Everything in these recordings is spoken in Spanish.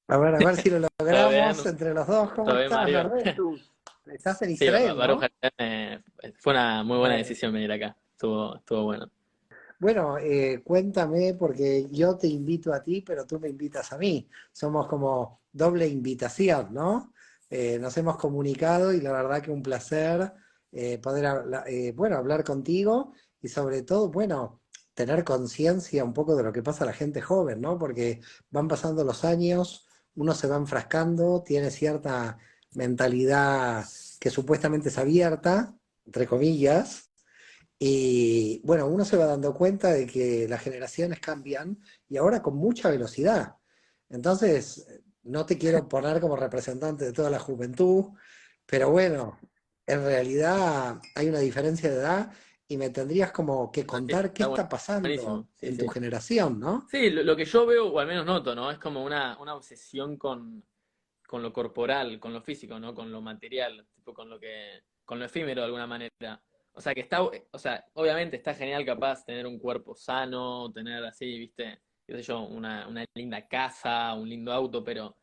A ver si lo ¿Todo logramos bien? entre los dos. ¿Cómo ¿Todo bien, estás, Mario? Verdad? Tú estás en Sí, Israel, Baruch ¿no? Hashem, fue una muy buena Bueno, decisión venir acá. Estuvo bueno. bueno, cuéntame, porque yo te invito a ti, pero tú me invitas a mí. Somos como doble invitación, ¿no? Nos hemos comunicado y la verdad que un placer poder bueno, hablar contigo y sobre todo, bueno, tener conciencia un poco de lo que pasa a la gente joven, ¿no? Porque van pasando los años, uno se va enfrascando, tiene cierta mentalidad que supuestamente es abierta, entre comillas, y bueno, uno se va dando cuenta de que las generaciones cambian y ahora con mucha velocidad. Entonces, no te quiero poner como representante de toda la juventud, pero bueno, en realidad hay una diferencia de edad y me tendrías como que No, sí, contar qué está está pasando buenísimo. Sí, en tu sí. generación, ¿no? Sí, lo que yo veo, o al menos noto, ¿no? Es como una obsesión con lo corporal, con lo físico, ¿no? Con lo material, tipo con lo efímero de alguna manera. O sea, o sea, obviamente está genial capaz tener un cuerpo sano, tener así, viste, qué sé yo, una linda casa, un lindo auto, pero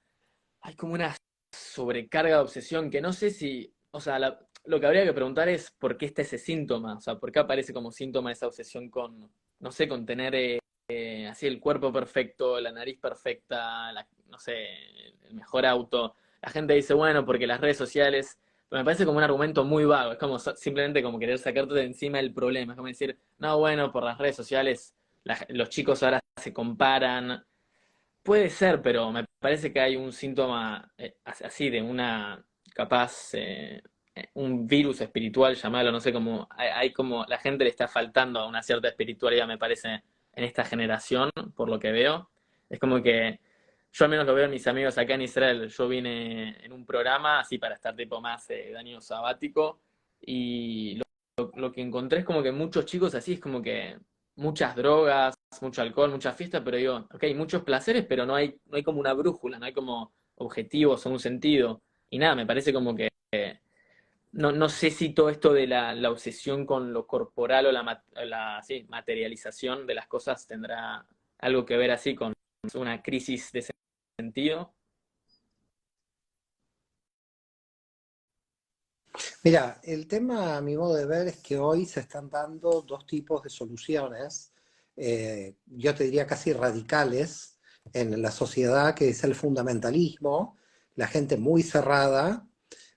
hay como una sobrecarga de obsesión que no sé si, o sea, lo que habría que preguntar es por qué está ese síntoma, o sea, por qué aparece como síntoma esa obsesión con, no sé, con tener así el cuerpo perfecto, la nariz perfecta, no sé, el mejor auto. La gente dice, bueno, porque las redes sociales, pero me parece como un argumento muy vago, es como simplemente como querer sacarte de encima el problema, es como decir, no, bueno, por las redes sociales los chicos ahora se comparan. Puede ser, pero me parece que hay un síntoma así de una capaz un virus espiritual, llamarlo, no sé cómo, hay como la gente le está faltando a una cierta espiritualidad, me parece, en esta generación, por lo que veo. Es como que yo al menos lo veo en mis amigos acá en Israel. Yo vine en un programa así para estar tipo más de año sabático y lo que encontré es como que muchos chicos así es como que muchas drogas, mucho alcohol, mucha fiesta, pero digo, ok, muchos placeres, pero no hay como una brújula, no hay como objetivos o un sentido. Y nada, me parece como que no sé si todo esto de la obsesión con lo corporal o sí, materialización de las cosas tendrá algo que ver así con una crisis de sentido. Mira, el tema, a mi modo de ver, es que hoy se están dando dos tipos de soluciones, yo te diría casi radicales, en la sociedad, que es el fundamentalismo, la gente muy cerrada,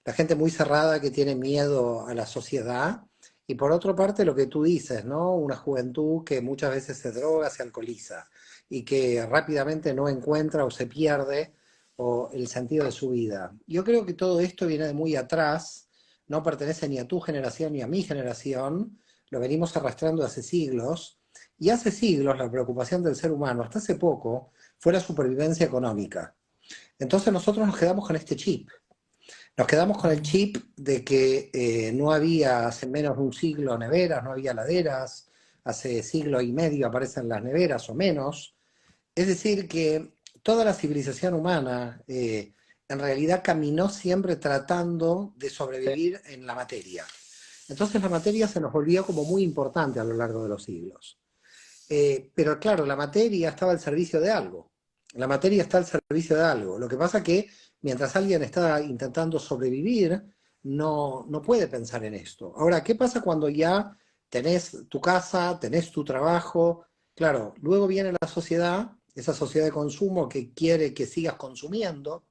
la gente muy cerrada que tiene miedo a la sociedad, y por otra parte lo que tú dices, ¿no? Una juventud que muchas veces se droga, se alcoholiza, y que rápidamente no encuentra o se pierde o el sentido de su vida. Yo creo que todo esto viene de muy atrás, no pertenece ni a tu generación ni a mi generación, lo venimos arrastrando hace siglos, y hace siglos la preocupación del ser humano, hasta hace poco, fue la supervivencia económica. Entonces nosotros nos quedamos con este chip. Nos quedamos con el chip de que no había hace menos de un siglo neveras, no había laderas, hace siglo y medio aparecen las neveras o menos. Es decir, que toda la civilización humana en realidad caminó siempre tratando de Sí, sobrevivir en la materia. Entonces la materia se nos volvió como muy importante a lo largo de los siglos. Pero claro, la materia estaba al servicio de algo. La materia está al servicio de algo. Lo que pasa que mientras alguien está intentando sobrevivir, no puede pensar en esto. Ahora, ¿qué pasa cuando ya tenés tu casa, tenés tu trabajo? Claro, luego viene la sociedad, esa sociedad de consumo que quiere que sigas consumiendo,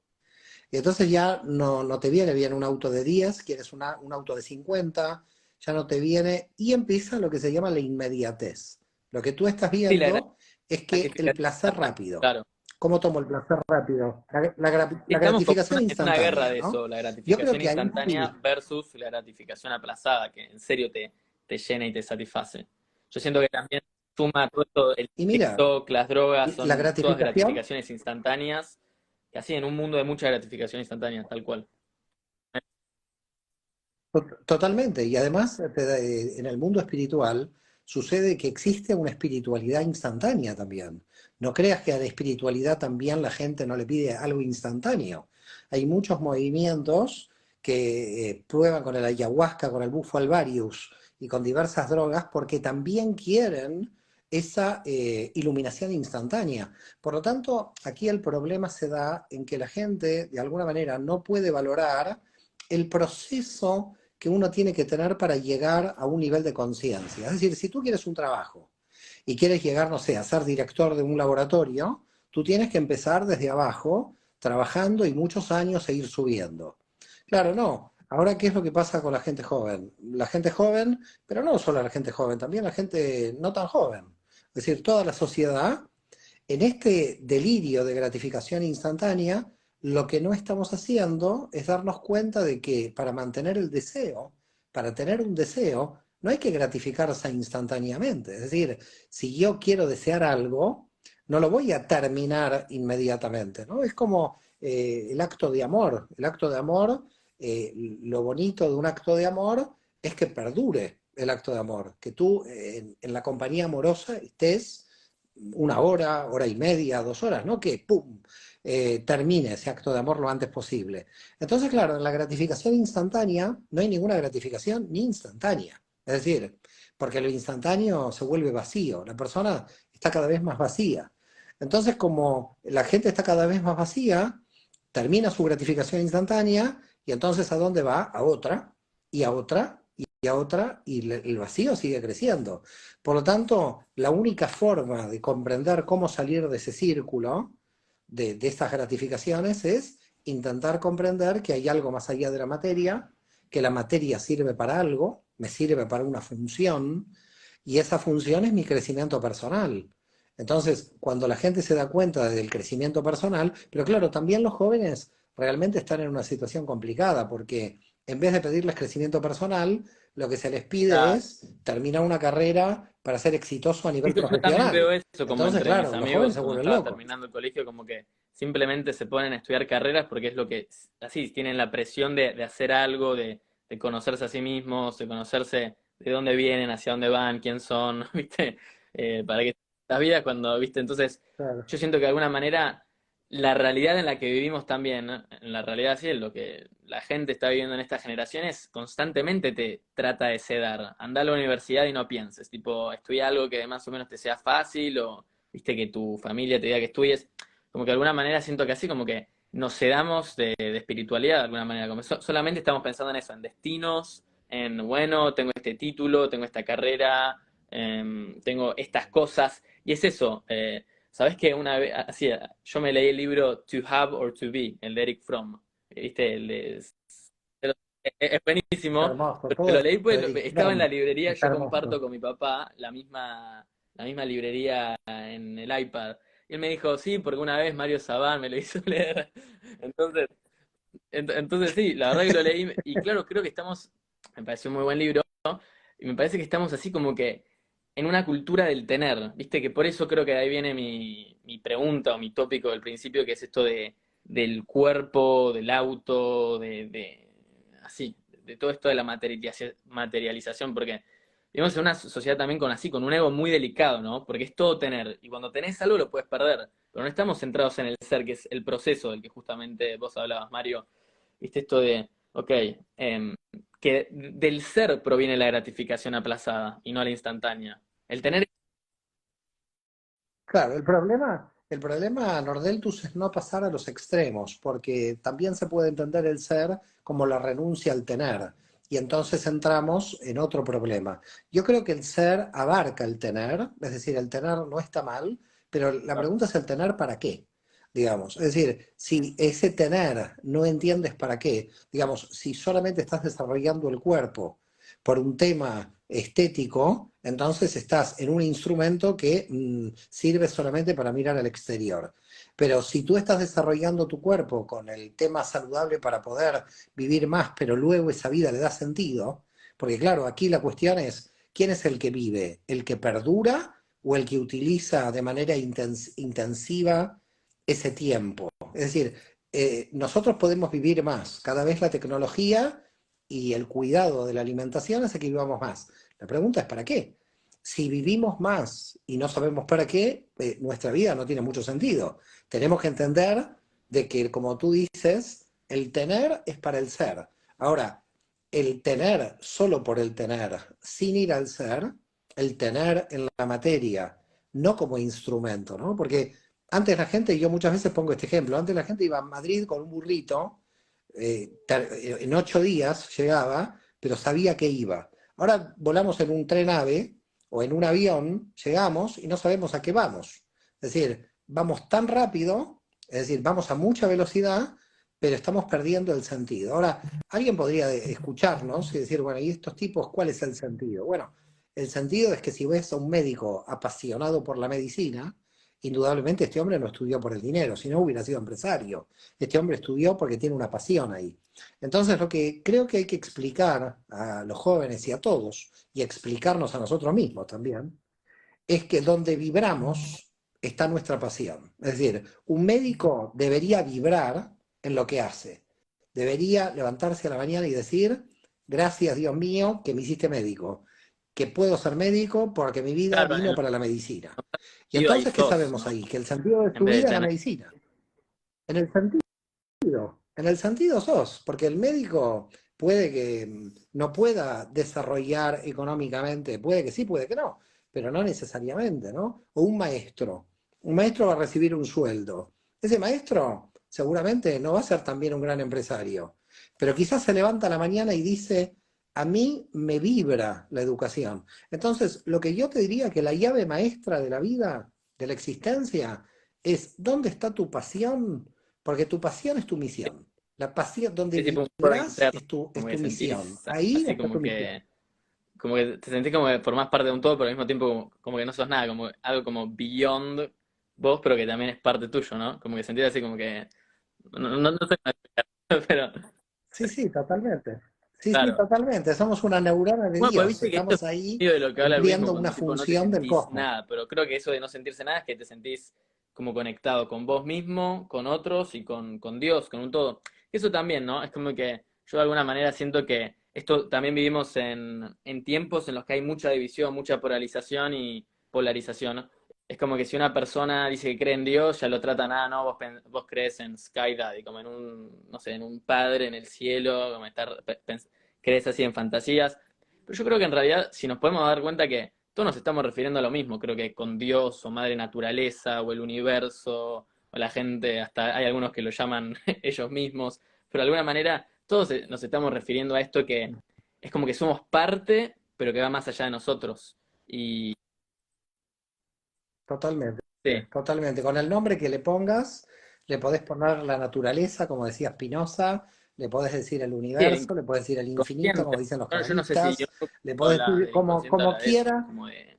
y entonces ya no te viene bien un auto de 10, quieres un auto de 50, ya no te viene, y empieza lo que se llama la inmediatez. Lo que tú estás sí, viendo es que el gratificación placer instantánea, rápido. claro. ¿Cómo tomo el placer rápido? Sí, La estamos como gratificación en una guerra instantánea, de ¿no? eso, la Yo creo gratificación que ahí instantánea sí. versus la gratificación aplazada, que en serio te llena y te satisface. Yo siento que también suma todo esto, el Y mira, TikTok, las drogas, la son todas gratificación, gratificaciones instantáneas, que así en un mundo de mucha gratificación instantánea, tal cual. totalmente. Y además, en el mundo espiritual sucede que existe una espiritualidad instantánea también. No creas que a la espiritualidad también la gente no le pide algo instantáneo. Hay muchos movimientos que prueban con el ayahuasca, con el bufo alvarius y con diversas drogas porque también quieren esa iluminación instantánea. Por lo tanto, aquí el problema se da en que la gente, de alguna manera, no puede valorar el proceso que uno tiene que tener para llegar a un nivel de conciencia. Es decir, si tú quieres un trabajo y quieres llegar, no sé, a ser director de un laboratorio, tú tienes que empezar desde abajo, trabajando y muchos años e ir subiendo. Claro, no. Ahora, ¿qué es lo que pasa con la gente joven? La gente joven, pero no solo la gente joven, también la gente no tan joven. Es decir, toda la sociedad, en este delirio de gratificación instantánea, lo que no estamos haciendo es darnos cuenta de que para mantener el deseo, para tener un deseo, no hay que gratificarse instantáneamente. Es decir, si yo quiero desear algo, no lo voy a terminar inmediatamente, ¿no? Es como el acto de amor. El acto de amor, lo bonito de un acto de amor es que perdure el acto de amor, que tú en la compañía amorosa estés una hora, hora y media, 2 horas, ¿no? Que ¡pum! Termine ese acto de amor lo antes posible. Entonces, claro, en la gratificación instantánea no hay ninguna gratificación ni instantánea. Es decir, porque lo instantáneo se vuelve vacío, la persona está cada vez más vacía. Entonces, como la gente está cada vez más vacía, termina su gratificación instantánea y entonces ¿a dónde va? A otra, y a otra, y a otra, y el vacío sigue creciendo. Por lo tanto, la única forma de comprender cómo salir de ese círculo, de estas gratificaciones, es intentar comprender que hay algo más allá de la materia, que la materia sirve para algo, me sirve para una función, y esa función es mi crecimiento personal. Entonces, cuando la gente se da cuenta del crecimiento personal, pero claro, también los jóvenes realmente están en una situación complicada, porque en vez de pedirles crecimiento personal, lo que se les pide Claro. es terminar una carrera para ser exitoso a nivel Yo también veo profesional. eso como Entonces, entre mis claro, los jóvenes amigos se cuando vuelven estaba locos. terminando el colegio, como que simplemente se ponen a estudiar carreras porque es lo que, así, tienen la presión de hacer algo, de conocerse a sí mismos, de conocerse de dónde vienen, hacia dónde van, quién son, ¿viste? Para que la vida cuando, ¿viste? Entonces, Claro. yo siento que de alguna manera la realidad en la que vivimos también, ¿no? En la realidad sí, es lo que la gente está viviendo en estas generaciones, constantemente te trata de sedar. Anda a la universidad y no pienses, tipo, estudia algo que más o menos te sea fácil o, viste, que tu familia te diga que estudies. Como que de alguna manera siento que así como que nos sedamos de espiritualidad de alguna manera, como solamente estamos pensando en eso, en destinos, en, bueno, tengo este título, tengo esta carrera, tengo estas cosas, y es eso. ¿Sabes que una vez, así, yo me leí el libro To Have or To Be, el de Eric Fromm? ¿Viste? Es buenísimo, Hermoso, pero todo lo es leí pues Eric estaba en Fromm, la librería, es yo comparto hermoso. con mi papá la misma librería en el iPad. Y él me dijo, sí, porque una vez Mario Sabán me lo hizo leer. Entonces, entonces sí, la verdad que lo leí y claro, creo que estamos, me pareció un muy buen libro, y me parece que estamos así como que en una cultura del tener, ¿viste? Que por eso creo que de ahí viene mi pregunta o mi tópico del principio, que es esto del cuerpo, del auto, así, de todo esto de la materialización, porque vivimos en una sociedad también con así, con un ego muy delicado, ¿no? Porque es todo tener, y cuando tenés algo lo puedes perder, pero no estamos centrados en el ser, que es el proceso del que justamente vos hablabas, Mario, ¿viste? Esto de, ok, que del ser proviene la gratificación aplazada y no la instantánea. El tener, Claro, el problema, Nordeltus, es no pasar a los extremos, porque también se puede entender el ser como la renuncia al tener. Y entonces entramos en otro problema. Yo creo que el ser abarca el tener, es decir, el tener no está mal, pero la pregunta es el tener para qué, digamos. Es decir, si ese tener no entiendes para qué, digamos, si solamente estás desarrollando el cuerpo por un tema estético, entonces estás en un instrumento que sirve solamente para mirar al exterior. Pero si tú estás desarrollando tu cuerpo con el tema saludable para poder vivir más, pero luego esa vida le da sentido, porque claro, aquí la cuestión es, ¿quién es el que vive? ¿El que perdura o el que utiliza de manera intensiva ese tiempo? Es decir, nosotros podemos vivir más. Cada vez la tecnología y el cuidado de la alimentación hace que vivamos más. La pregunta es ¿para qué? Si vivimos más y no sabemos para qué, nuestra vida no tiene mucho sentido. Tenemos que entender de que, como tú dices, el tener es para el ser. Ahora, el tener solo por el tener, sin ir al ser, el tener en la materia no como instrumento, ¿no? Porque antes la gente, yo muchas veces pongo este ejemplo, antes la gente iba a Madrid con un burrito, en 8 días llegaba, pero sabía que iba. Ahora volamos en un tren AVE o en un avión, llegamos y no sabemos a qué vamos. Es decir, vamos tan rápido, es decir, vamos a mucha velocidad, pero estamos perdiendo el sentido. Ahora, alguien podría escucharnos y decir, bueno, ¿y estos tipos cuál es el sentido? Bueno, el sentido es que si ves a un médico apasionado por la medicina, indudablemente este hombre no estudió por el dinero, si no hubiera sido empresario. Este hombre estudió porque tiene una pasión ahí. Entonces, lo que creo que hay que explicar a los jóvenes y a todos, y explicarnos a nosotros mismos también, es que donde vibramos está nuestra pasión. Es decir, un médico debería vibrar en lo que hace. Debería levantarse a la mañana y decir, gracias Dios mío que me hiciste médico, que puedo ser médico porque mi vida Claro, en vino el para la medicina. Y sentido ahí entonces, ¿qué sos, sabemos ¿no? ahí? Que el sentido de En tu vez de vida es la tener. medicina. En el sentido en el sentido sos, porque el médico puede que no pueda desarrollar económicamente, puede que sí, puede que no, pero no necesariamente, ¿no? O un maestro va a recibir un sueldo. Ese maestro seguramente no va a ser también un gran empresario, pero quizás se levanta a la mañana y dice, a mí me vibra la educación. Entonces, lo que yo te diría que la llave maestra de la vida, de la existencia, es ¿dónde está tu pasión? Porque tu pasión es tu misión. La pasión, donde Es tipo un fuego vibras interno, es como tu que misión. sentís Ahí así está tu misión. como que te sentís como que formás parte de un todo, pero al mismo tiempo como que no sos nada, como algo como beyond vos, pero que también es parte tuyo, ¿no? Como que sentís así como que, no sé cómo explicarlo, pero Sí, sí, totalmente. Sí, sí, claro. totalmente. Somos una neurona de Bueno, pues Dios. viste que esto es Estamos ahí medio de lo que habla el budismo, cumpliendo una cuando tipo no te función del sentís cosmos. nada, pero creo que eso de no sentirse nada es que te sentís como conectado con vos mismo, con otros y con Dios, con un todo. Eso también, ¿no? Es como que yo de alguna manera siento que esto también vivimos en tiempos en los que hay mucha división, mucha polarización y polarización, ¿no? Es como que si una persona dice que cree en Dios, ya lo tratan, no, vos crees en Sky Daddy, como en un, no sé, en un padre en el cielo, como crees así en fantasías. Pero yo creo que en realidad, si nos podemos dar cuenta que todos nos estamos refiriendo a lo mismo, creo que con Dios o Madre Naturaleza o el universo o la gente, hasta hay algunos que lo llaman ellos mismos, pero de alguna manera todos nos estamos refiriendo a esto que es como que somos parte, pero que va más allá de nosotros. Y Totalmente. sí, Totalmente. Con el nombre que le pongas, le podés poner la naturaleza, como decía Spinoza, le podés decir el sí, el universo, le podés decir el infinito, inconsciente. como dicen los Bueno, yo no sé si yo cabalistas, le podés habla decir del como, inconsciente, como habla de eso, quiera. como de.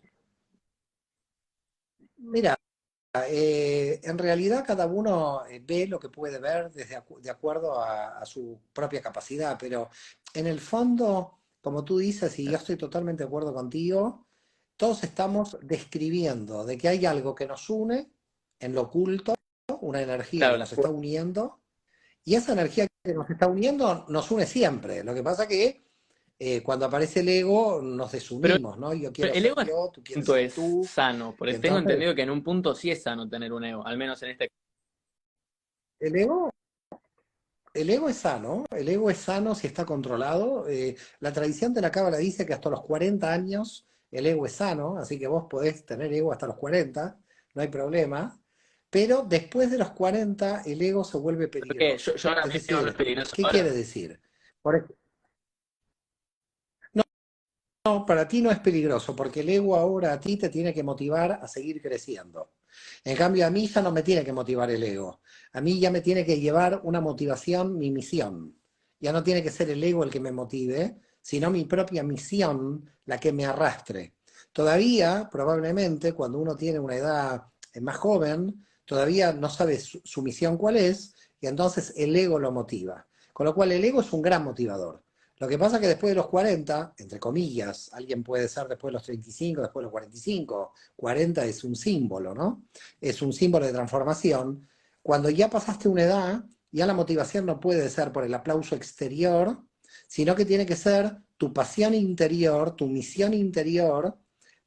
Mira, en realidad cada uno ve lo que puede ver de acuerdo a su propia capacidad, pero en el fondo, como tú dices, y yo estoy totalmente de acuerdo contigo, todos estamos describiendo de que hay algo que nos une en lo oculto, una energía Claro, que la nos está uniendo, y esa energía que nos está uniendo nos une siempre. Lo que pasa que cuando aparece el ego nos pero desunimos, ¿no? Yo quiero el ser ego en yo, tú un quieres punto ser es tú, sano, y porque tengo entonces entendido que en un punto sí es sano tener un ego, al menos en este. el ego el ego es sano si está controlado. La tradición de la Cábala dice que hasta los 40 años el ego es sano, así que vos podés tener ego hasta los 40, no hay problema. Pero después de los 40 el ego se vuelve Porque yo, peligroso. yo ahora Es mi ego no es decir, peligroso ¿qué quiere ahora. decir? Por ej- no, para ti no es peligroso, porque el ego ahora a ti te tiene que motivar a seguir creciendo. En cambio, a mí ya no me tiene que motivar el ego. A mí ya me tiene que llevar una motivación, mi misión. Ya no tiene que ser el ego el que me motive, sino mi propia misión la que me arrastre. Todavía, probablemente, cuando uno tiene una edad más joven, todavía no sabe su misión cuál es, y entonces el ego lo motiva. Con lo cual el ego es un gran motivador. Lo que pasa es que después de los 40, entre comillas, alguien puede ser después de los 35, después de los 45, 40 es un símbolo, ¿no? Es un símbolo de transformación. Cuando ya pasaste una edad, ya la motivación no puede ser por el aplauso exterior, sino que tiene que ser tu pasión interior, tu misión interior,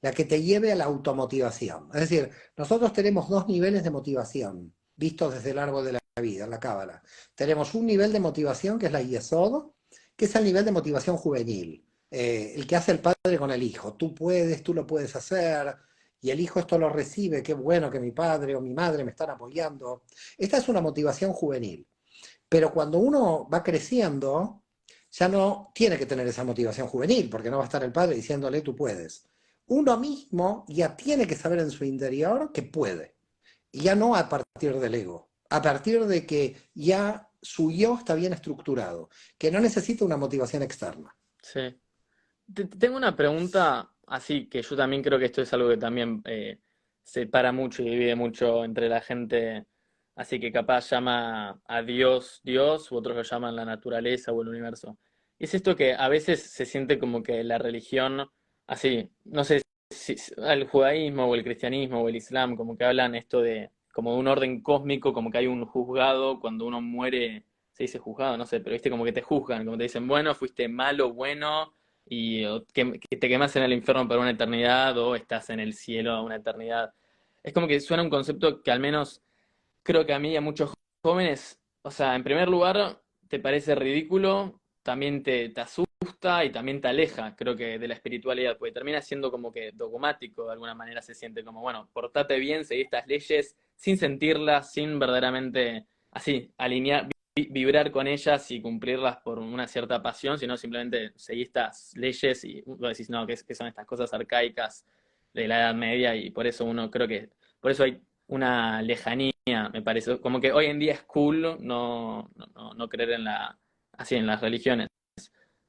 la que te lleve a la automotivación. Es decir, nosotros tenemos dos niveles de motivación, vistos desde el árbol de la vida, en la cábala. Tenemos un nivel de motivación que es la yesod, que es el nivel de motivación juvenil, el que hace el padre con el hijo. Tú puedes, tú lo puedes hacer, y el hijo esto lo recibe, qué bueno que mi padre o mi madre me están apoyando. Esta es una motivación juvenil. Pero cuando uno va creciendo, ya no tiene que tener esa motivación juvenil, porque no va a estar el padre diciéndole tú puedes. Uno mismo ya tiene que saber en su interior que puede. Y ya no a partir del ego, a partir de que ya su yo está bien estructurado, que no necesita una motivación externa. Sí. Tengo una pregunta así, que yo también creo que esto es algo que también separa mucho y divide mucho entre la gente, así que capaz llama a Dios Dios, u otros lo llaman la naturaleza o el universo. Y es esto que a veces se siente como que la religión, así, no sé si el judaísmo o el cristianismo o el islam, como que hablan esto de como de un orden cósmico, como que hay un juzgado, cuando uno muere, se dice juzgado, no sé, pero viste como que te juzgan, como te dicen, bueno, fuiste malo, bueno y o que te quemas en el infierno por una eternidad o estás en el cielo una eternidad. Es como que suena un concepto que al menos creo que a mí y a muchos jóvenes, o sea, en primer lugar, te parece ridículo, también te asusta y también te aleja, creo que de la espiritualidad, porque termina siendo como que dogmático, de alguna manera se siente como, bueno, portate bien, seguí estas leyes sin sentirlas, sin verdaderamente así, alinear, vibrar con ellas y cumplirlas por una cierta pasión, sino simplemente seguir estas leyes y vos decís, no, que son estas cosas arcaicas de la Edad Media y por eso uno creo que, por eso hay una lejanía, me parece, como que hoy en día es cool no creer en así en las religiones,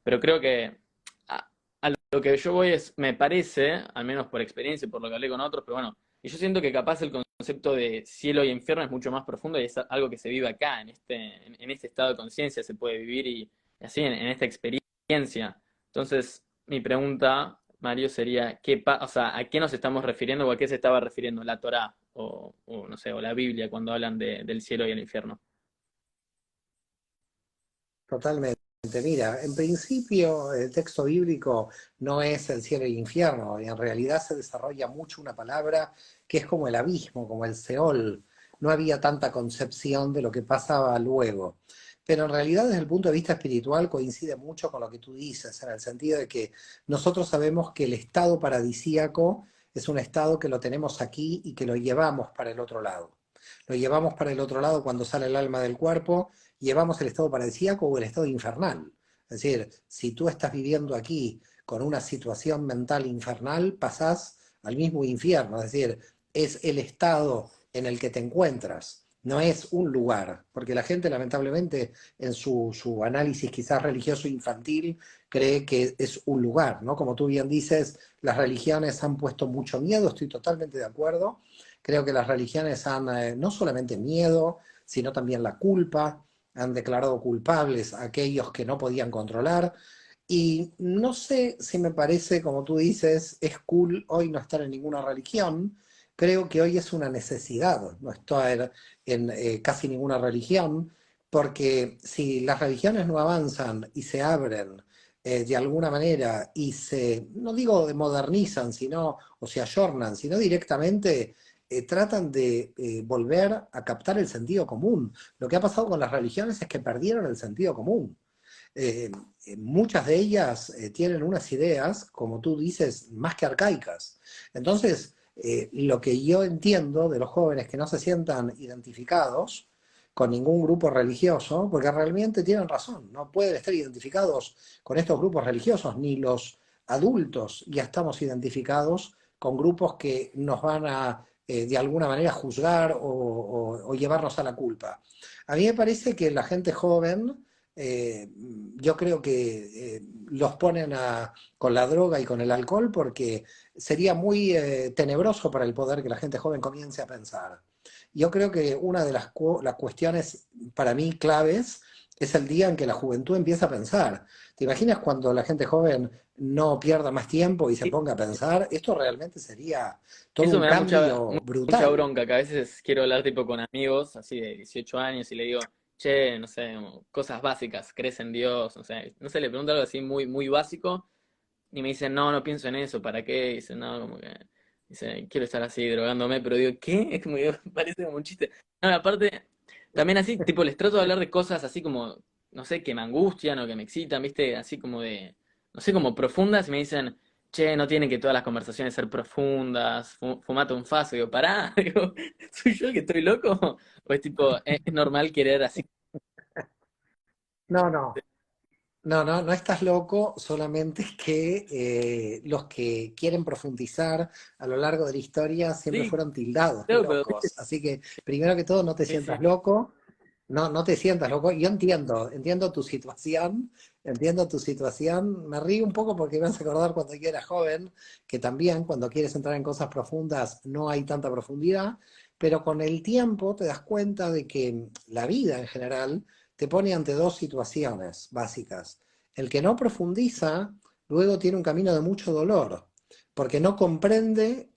pero creo que a lo que yo voy es, me parece, al menos por experiencia y por lo que hablé con otros, pero bueno, y yo siento que capaz el concepto de cielo y infierno es mucho más profundo y es algo que se vive acá, en este estado de conciencia se puede vivir y así en esta experiencia. Entonces, mi pregunta, Mario, sería, o sea, ¿a qué nos estamos refiriendo o a qué se estaba refiriendo la Torá o no sé, o la Biblia cuando hablan del cielo y el infierno? Totalmente. Mira, en principio el texto bíblico no es el cielo y el infierno, y en realidad se desarrolla mucho una palabra que es como el abismo, como el Seol. No había tanta concepción de lo que pasaba luego. Pero en realidad desde el punto de vista espiritual coincide mucho con lo que tú dices, en el sentido de que nosotros sabemos que el estado paradisíaco es un estado que lo tenemos aquí y que lo llevamos para el otro lado. Lo llevamos para el otro lado cuando sale el alma del cuerpo, llevamos el estado paradisíaco o el estado infernal. Es decir, si tú estás viviendo aquí con una situación mental infernal, pasás al mismo infierno. Es decir, es el estado en el que te encuentras, no es un lugar, porque la gente lamentablemente en su análisis quizás religioso infantil cree que es un lugar, ¿no? Como tú bien dices, las religiones han puesto mucho miedo, estoy totalmente de acuerdo. Creo que las religiones han no solamente miedo, sino también la culpa, han declarado culpables a aquellos que no podían controlar. Y no sé si me parece, como tú dices, es cool hoy no estar en ninguna religión. Creo que hoy es una necesidad no estar en casi ninguna religión, porque si las religiones no avanzan y se abren de alguna manera y no digo modernizan, sino, o se ayornan, sino directamente tratan de volver a captar el sentido común. Lo que ha pasado con las religiones es que perdieron el sentido común. Eh, Muchas de ellas tienen unas ideas, como tú dices, más que arcaicas. Entonces, lo que yo entiendo de los jóvenes que no se sientan identificados con ningún grupo religioso, porque realmente tienen razón, no pueden estar identificados con estos grupos religiosos, ni los adultos ya estamos identificados con grupos que nos van a de alguna manera juzgar o llevarnos a la culpa. A mí me parece que la gente joven, eh, yo creo que los ponen con la droga y con el alcohol porque sería muy tenebroso para el poder que la gente joven comience a pensar. Yo creo que una de las cuestiones para mí claves es el día en que la juventud empieza a pensar. ¿Te imaginas cuando la gente joven no pierda más tiempo y se Sí, ponga a pensar? Esto realmente sería todo eso un me da cambio mucha brutal. bronca, que a veces quiero hablar tipo con amigos, así de 18 años, y le digo, che, no sé, cosas básicas, ¿crees en Dios? No sé, le pregunto algo así muy básico, y me dicen, no, no pienso en eso, ¿para qué? Dicen, no, como que, dice, quiero estar así drogándome, pero digo, ¿qué? Es como, parece como un chiste. No, aparte, también así, tipo, les trato de hablar de cosas así como, no sé, que me angustian o que me excitan, ¿viste? Así como de, no sé, como profundas, y me dicen, che, no tienen que todas las conversaciones ser profundas, fumate un faso, digo, pará, digo, ¿soy yo el que estoy loco? O es tipo, es normal querer así. No, no. No estás loco, solamente es que los que quieren profundizar a lo largo de la historia siempre Sí, fueron tildados de claro, pero viste, locos. Así que, primero que todo, no te sí, sí. sientas loco, no te sientas loco. Yo entiendo tu situación. Me río un poco porque me vas a acordar cuando yo era joven, que también cuando quieres entrar en cosas profundas no hay tanta profundidad, pero con el tiempo te das cuenta de que la vida en general te pone ante dos situaciones básicas. El que no profundiza luego tiene un camino de mucho dolor, porque no comprende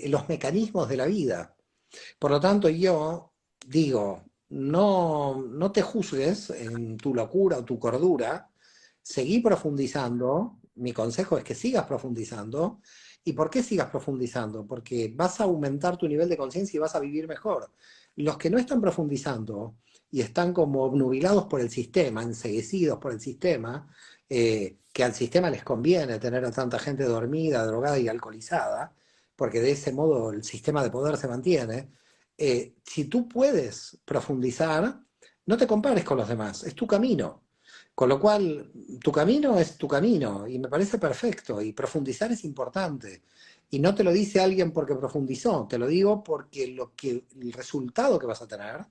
los mecanismos de la vida. Por lo tanto, yo digo, no te juzgues en tu locura o tu cordura, seguí profundizando, mi consejo es que sigas profundizando. ¿Y por qué sigas profundizando? Porque vas a aumentar tu nivel de conciencia y vas a vivir mejor. Los que no están profundizando y están como obnubilados por el sistema, enceguecidos por el sistema, que al sistema les conviene tener a tanta gente dormida, drogada y alcoholizada, porque de ese modo el sistema de poder se mantiene. Si tú puedes profundizar, no te compares con los demás, es tu camino. Con lo cual, tu camino es tu camino y me parece perfecto y profundizar es importante. Y no te lo dice alguien porque profundizó, te lo digo porque el resultado que vas a tener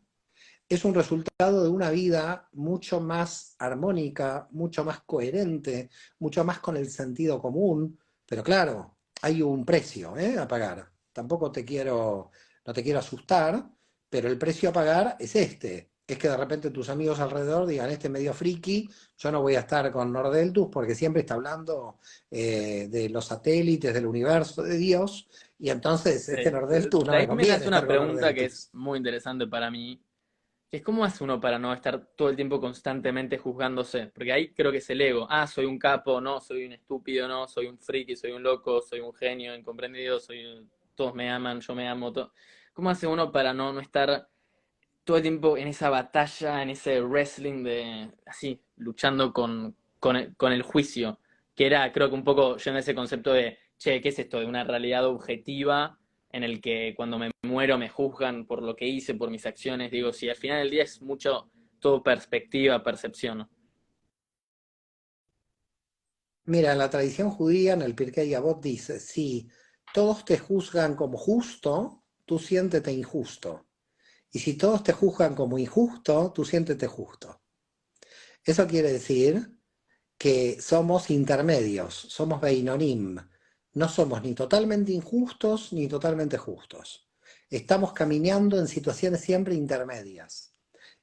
es un resultado de una vida mucho más armónica, mucho más coherente, mucho más con el sentido común, pero claro, hay un precio a pagar. Tampoco no te quiero asustar, pero el precio a pagar es este. Es que de repente tus amigos alrededor digan, este medio friki, yo no voy a estar con Nordeltus porque siempre está hablando de los satélites, del universo, de Dios, y entonces este Nordeltus De no ahí me me conviene nace una estar con pregunta que es Nordeltus. muy interesante para mí, que es cómo hace uno para no estar todo el tiempo constantemente juzgándose, porque ahí creo que es el ego, soy un capo, no, soy un estúpido, no, soy un friki, soy un loco, soy un genio incomprendido, todos me aman, yo me amo, ¿cómo hace uno para no estar todo el tiempo en esa batalla, en ese wrestling de, así, luchando con el juicio, que era, creo que un poco yendo a ese concepto de, che, ¿qué es esto? De una realidad objetiva en el que cuando me muero me juzgan por lo que hice, por mis acciones, digo, si al final del día es mucho todo perspectiva, percepción, ¿no? Mira, en la tradición judía, en el Pirkei Avot dice, si todos te juzgan como justo, tú siéntete injusto. Y si todos te juzgan como injusto, tú siéntete justo. Eso quiere decir que somos intermedios, somos Beinonim. No somos ni totalmente injustos ni totalmente justos. Estamos caminando en situaciones siempre intermedias.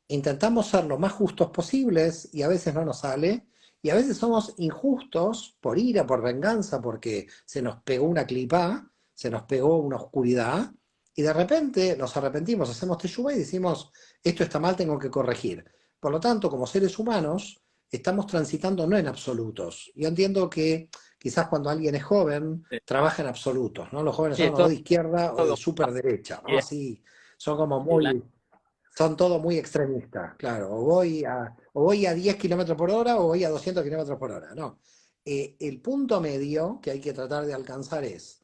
Intentamos ser lo más justos posibles y a veces no nos sale, y a veces somos injustos por ira, por venganza, porque se nos pegó una clipa, se nos pegó una oscuridad, y de repente nos arrepentimos, hacemos teshuva y decimos, esto está mal, tengo que corregir. Por lo tanto, como seres humanos, estamos transitando no en absolutos. Yo entiendo que quizás cuando alguien es joven, trabaja en absolutos, ¿no? Los jóvenes Sí, es son o todo, de izquierda o de todo super derecha, ¿no? como Así, son como blanco. muy, son todos muy extremistas, claro. O voy a 10 kilómetros por hora o voy a 200 kilómetros por hora. No. El punto medio que hay que tratar de alcanzar es,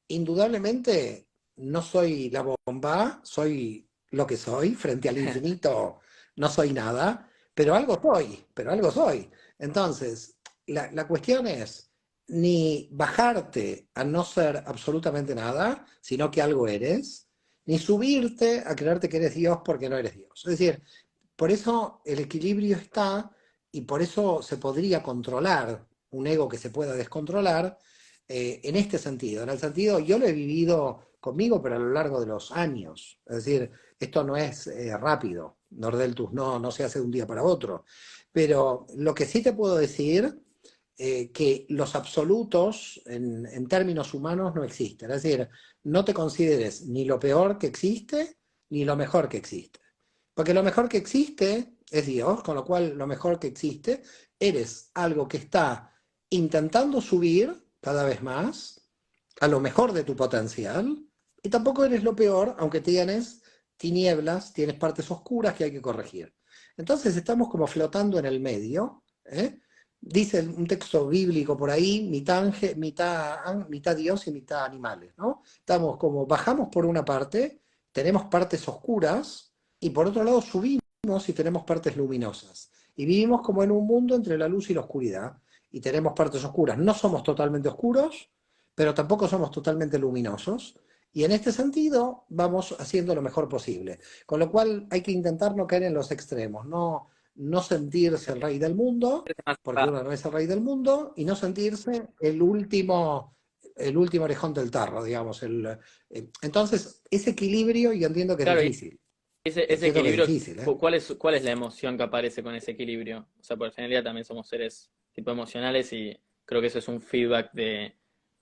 indudablemente, no soy la bomba, soy lo que soy, frente al infinito no soy nada, pero algo soy. Entonces, la cuestión es ni bajarte a no ser absolutamente nada, sino que algo eres, ni subirte a creerte que eres Dios porque no eres Dios. Es decir, por eso el equilibrio está y por eso se podría controlar un ego que se pueda descontrolar en este sentido. En el sentido, yo lo he vivido conmigo, pero a lo largo de los años. Es decir, esto no es rápido. Nordeltus no se hace de un día para otro. Pero lo que sí te puedo decir que los absolutos en términos humanos no existen. Es decir, no te consideres ni lo peor que existe ni lo mejor que existe. Porque lo mejor que existe es Dios, con lo cual lo mejor que existe, eres algo que está intentando subir cada vez más a lo mejor de tu potencial, y tampoco eres lo peor, aunque tienes tinieblas, tienes partes oscuras que hay que corregir. Entonces estamos como flotando en el medio, ¿eh? dice un texto bíblico por ahí, mitad Dios y mitad animales, ¿no? Estamos como, bajamos por una parte, tenemos partes oscuras, y por otro lado subimos y tenemos partes luminosas. Y vivimos como en un mundo entre la luz y la oscuridad, y tenemos partes oscuras. No somos totalmente oscuros, pero tampoco somos totalmente luminosos, y en este sentido vamos haciendo lo mejor posible. Con lo cual hay que intentar no caer en los extremos, no sentirse el rey del mundo, porque uno no es el rey del mundo, y no sentirse el último orejón del tarro, digamos. Entonces, ese equilibrio yo entiendo que es Claro, y difícil. ese Entiendo que es equilibrio, difícil, ¿eh? ¿cuál es la emoción que aparece con ese equilibrio? O sea, por generalidad también somos seres tipo emocionales y creo que eso es un feedback de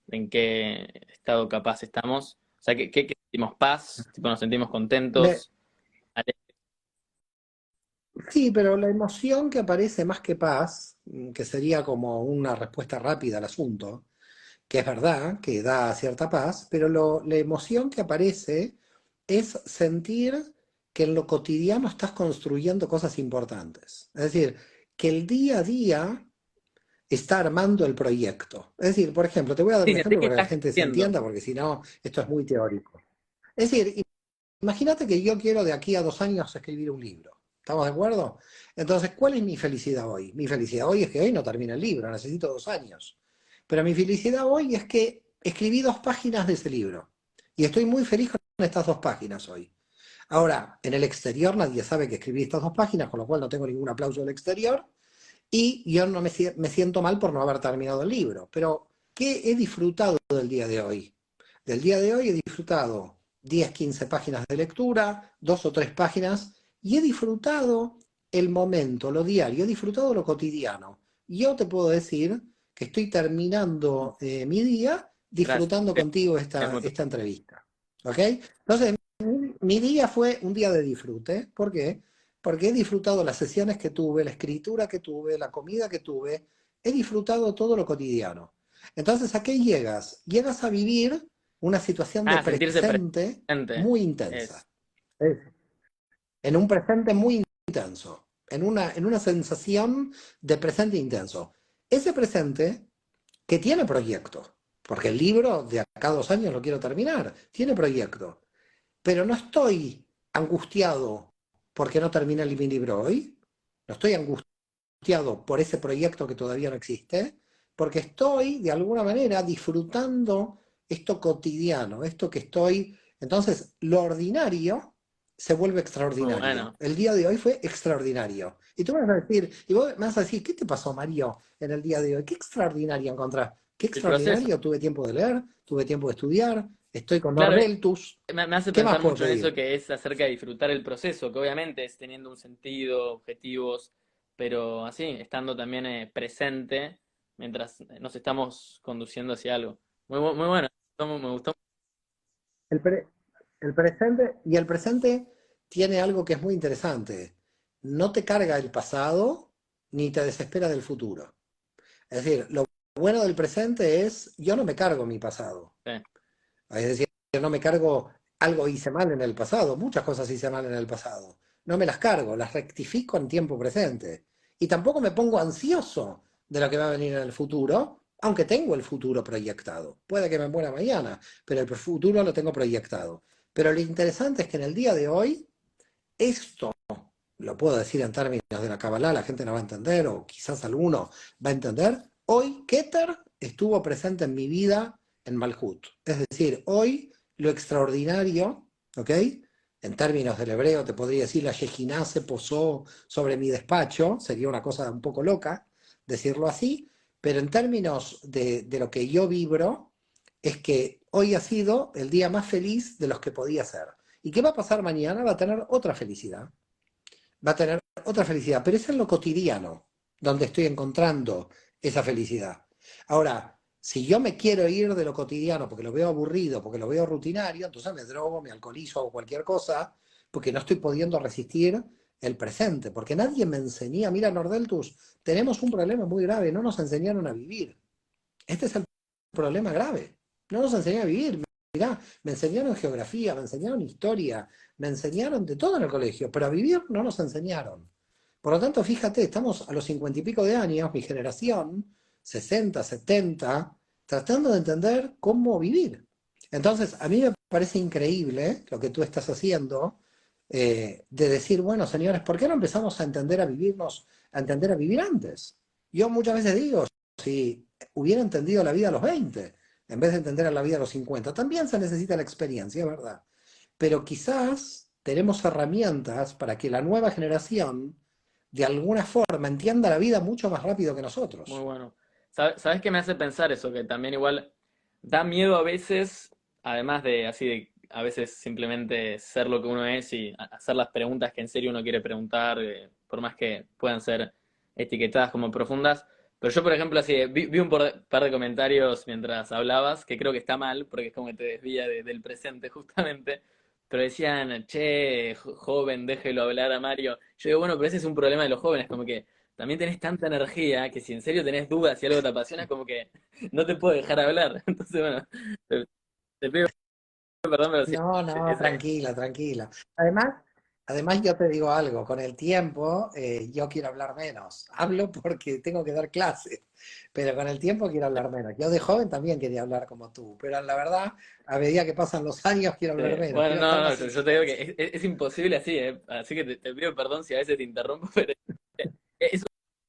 en qué estado capaz estamos. O sea, ¿qué sentimos? ¿Paz? Tipo, ¿nos sentimos Me- contentos? sí, pero la emoción que aparece más que paz, que sería como una respuesta rápida al asunto, que es verdad, que da cierta paz, pero la emoción que aparece es sentir que en lo cotidiano estás construyendo cosas importantes. Es decir, que el día a día está armando el proyecto. Es decir, por ejemplo, te voy a dar Sí, un sentí ejemplo que para que la estás gente se creciendo. entienda, porque si no, esto es muy teórico. Es decir, imagínate que yo quiero de aquí a 2 años escribir un libro. ¿Estamos de acuerdo? Entonces, ¿cuál es mi felicidad hoy? Mi felicidad hoy es que hoy no termina el libro, necesito 2 años. Pero mi felicidad hoy es que escribí 2 páginas de ese libro. Y estoy muy feliz con estas 2 páginas hoy. Ahora, en el exterior nadie sabe que escribí estas 2 páginas, con lo cual no tengo ningún aplauso del exterior. Y yo no me siento mal por no haber terminado el libro. Pero, ¿qué he disfrutado del día de hoy? Del día de hoy he disfrutado 10, 15 páginas de lectura, 2 o 3 páginas, y he disfrutado el momento, lo diario, he disfrutado lo cotidiano. Yo te puedo decir que estoy terminando mi día Gracias. disfrutando contigo Es muy esta entrevista. ¿Ok? Entonces, mi día fue un día de disfrute. ¿Por qué? Porque he disfrutado las sesiones que tuve, la escritura que tuve, la comida que tuve, he disfrutado todo lo cotidiano. Entonces, ¿a qué llegas? Llegas a vivir una situación de sentirse presente presente. muy intensa. Es, Es- En un presente muy intenso. En una sensación de presente intenso. Ese presente que tiene proyecto, porque el libro de acá a 2 años lo quiero terminar, tiene proyecto, pero no estoy angustiado porque no termine mi libro hoy, no estoy angustiado por ese proyecto que todavía no existe, porque estoy de alguna manera disfrutando esto cotidiano, esto que estoy. Entonces, lo ordinario se vuelve muy extraordinario. bueno. El día de hoy fue extraordinario. Y tú me vas a decir, y vos me vas a decir, ¿qué te pasó, Mario, en el día de hoy? ¿Qué extraordinario encontrás? ¿Qué El proceso. extraordinario? Tuve tiempo de leer, tuve tiempo de estudiar, estoy con Claro, Nordeltus. me hace ¿Qué más pensar puedo mucho en eso pedir? que es acerca de disfrutar el proceso, que obviamente es teniendo un sentido, objetivos, pero así, estando también presente mientras nos estamos conduciendo hacia algo. Muy bueno, me gustó. El, pre- el presente tiene algo que es muy interesante. No te carga el pasado ni te desespera del futuro. Es decir, lo bueno del presente es, yo no me cargo mi pasado. Sí. Es decir, yo no me cargo, algo hice mal en el pasado, muchas cosas hice mal en el pasado. No me las cargo, las rectifico en tiempo presente. Y tampoco me pongo ansioso de lo que va a venir en el futuro, aunque tengo el futuro proyectado. Puede que me muera mañana, pero el futuro lo tengo proyectado. Pero lo interesante es que en el día de hoy, esto lo puedo decir en términos de la Kabbalah, la gente no va a entender, o quizás alguno va a entender. Hoy Keter estuvo presente en mi vida en Malhut. Es decir, hoy lo extraordinario, ¿ok? En términos del hebreo te podría decir la Shekinah se posó sobre mi despacho, sería una cosa un poco loca decirlo así, pero en términos de lo que yo vibro, es que hoy ha sido el día más feliz de los que podía ser. ¿Y qué va a pasar mañana? Va a tener otra felicidad, va a tener otra felicidad, pero es en lo cotidiano donde estoy encontrando esa felicidad. Ahora, si yo me quiero ir de lo cotidiano porque lo veo aburrido, porque lo veo rutinario, entonces me drogo, me alcoholizo o cualquier cosa, porque no estoy pudiendo resistir el presente, porque nadie me enseña, mira Nordeltus, tenemos un problema muy grave, no nos enseñaron a vivir. Este es el problema grave, no nos enseñaron a vivir. Mirá, me enseñaron geografía, me enseñaron historia, me enseñaron de todo en el colegio, pero a vivir no nos enseñaron. Por lo tanto, fíjate, estamos a los 50 y pico de años, mi generación, 60, 70, tratando de entender cómo vivir. Entonces, a mí me parece increíble lo que tú estás haciendo, de decir, bueno, señores, ¿por qué no empezamos a entender a vivirnos, a entender a vivir antes? Yo muchas veces digo, si hubiera entendido la vida a los 20, en vez de entender a la vida a los 50, también se necesita la experiencia, ¿verdad? Pero quizás tenemos herramientas para que la nueva generación, de alguna forma, entienda la vida mucho más rápido que Muy nosotros. bueno. ¿Sabes qué me hace pensar eso? Que también igual da miedo a veces, además de así de a veces simplemente ser lo que uno es y hacer las preguntas que en serio uno quiere preguntar, por más que puedan ser etiquetadas como profundas. Pero yo, por ejemplo, así vi un par de comentarios mientras hablabas, que creo que está mal, porque es como que te desvía del presente justamente. Pero decían, che, joven, déjelo hablar a Mario. Yo digo, bueno, pero ese es un problema de los jóvenes, como que también tenés tanta energía que si en serio tenés dudas y algo te apasiona, como que no te puedo dejar hablar. Entonces, bueno, te, te pido perdón, pero sí, No, no, esa es. tranquila, tranquila. Además yo te digo algo, con el tiempo yo quiero hablar menos. Hablo porque tengo que dar clases, pero con el tiempo quiero hablar menos. Yo de joven también quería hablar como tú, pero la verdad, a medida que pasan los años quiero hablar menos, Bueno, quiero estar no, no, más yo, en yo te digo que silencio. es imposible así, ¿eh? Así que te pido perdón si a veces te interrumpo, pero es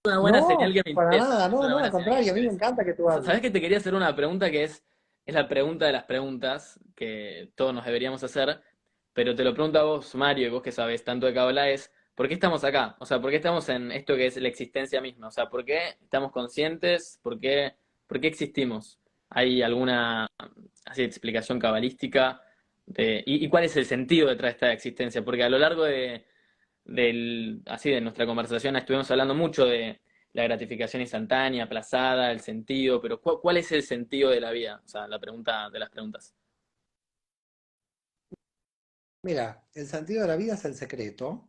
una buena señal No, que me para interesa. nada, Es no, una no, al buena señal que me contrario, a mí me interesa. encanta que tú ¿Sabes hables. que te quería hacer una pregunta que es la pregunta de las preguntas que todos nos deberíamos hacer? Pero te lo pregunto a vos, Mario, y vos que sabés tanto de Kabbalah, es ¿por qué estamos acá? O sea, ¿por qué estamos en esto que es la existencia misma? O sea, ¿por qué estamos conscientes? ¿Por qué existimos? ¿Hay alguna así explicación cabalística y cuál es el sentido detrás de esta existencia? Porque a lo largo así de nuestra conversación estuvimos hablando mucho de la gratificación instantánea, aplazada, el sentido, pero ¿cuál es el sentido de la vida? O sea, la pregunta de las preguntas. Mira, el sentido de la vida es el secreto,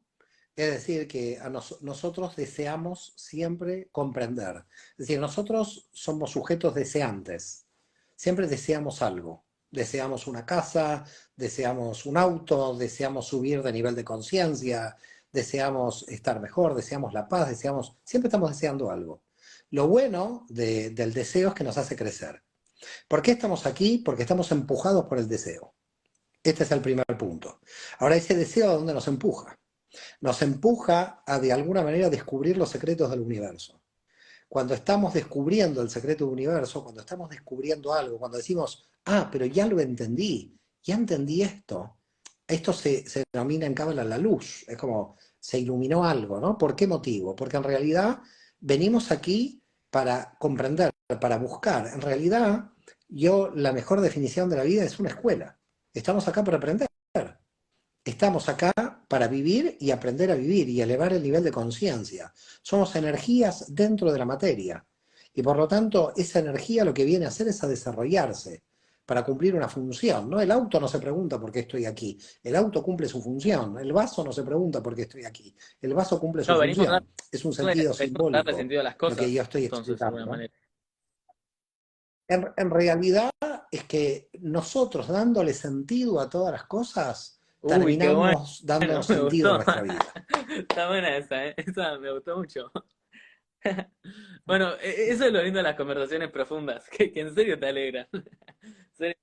es decir, que nosotros deseamos siempre comprender. Es decir, nosotros somos sujetos deseantes, siempre deseamos algo. Deseamos una casa, deseamos un auto, deseamos subir de nivel de conciencia, deseamos estar mejor, deseamos la paz, siempre estamos deseando algo. Lo bueno del deseo es que nos hace crecer. ¿Por qué estamos aquí? Porque estamos empujados por el deseo. Este es el primer punto. Ahora, ese deseo, ¿a dónde nos empuja? Nos empuja a, de alguna manera, descubrir los secretos del universo. Cuando estamos descubriendo el secreto del universo, cuando estamos descubriendo algo, cuando decimos, ah, pero ya lo entendí, ya entendí esto se denomina en Cábala la luz, es como se iluminó algo, ¿no? ¿Por qué motivo? Porque en realidad venimos aquí para comprender, para buscar. En realidad, la mejor definición de la vida es una escuela. Estamos acá para aprender. Estamos acá para vivir y aprender a vivir y elevar el nivel de conciencia. Somos energías dentro de la materia. Y por lo tanto, esa energía lo que viene a hacer es a desarrollarse para cumplir una función, ¿no? El auto no se pregunta por qué estoy aquí. El auto cumple su función. El vaso no se pregunta por qué estoy aquí. El vaso cumple su No, función. Es un sentido venimos a darle simbólico sentido a las lo que yo cosas, estoy entonces, de explicando, alguna ¿no? manera. En realidad es que nosotros dándole sentido a todas las cosas, Uy, qué bueno, terminamos dándonos me sentido a gustó. nuestra vida. Está buena esa, ¿eh? Esa me gustó mucho. Bueno, eso es lo lindo de las conversaciones profundas, que en serio te alegran. En serio.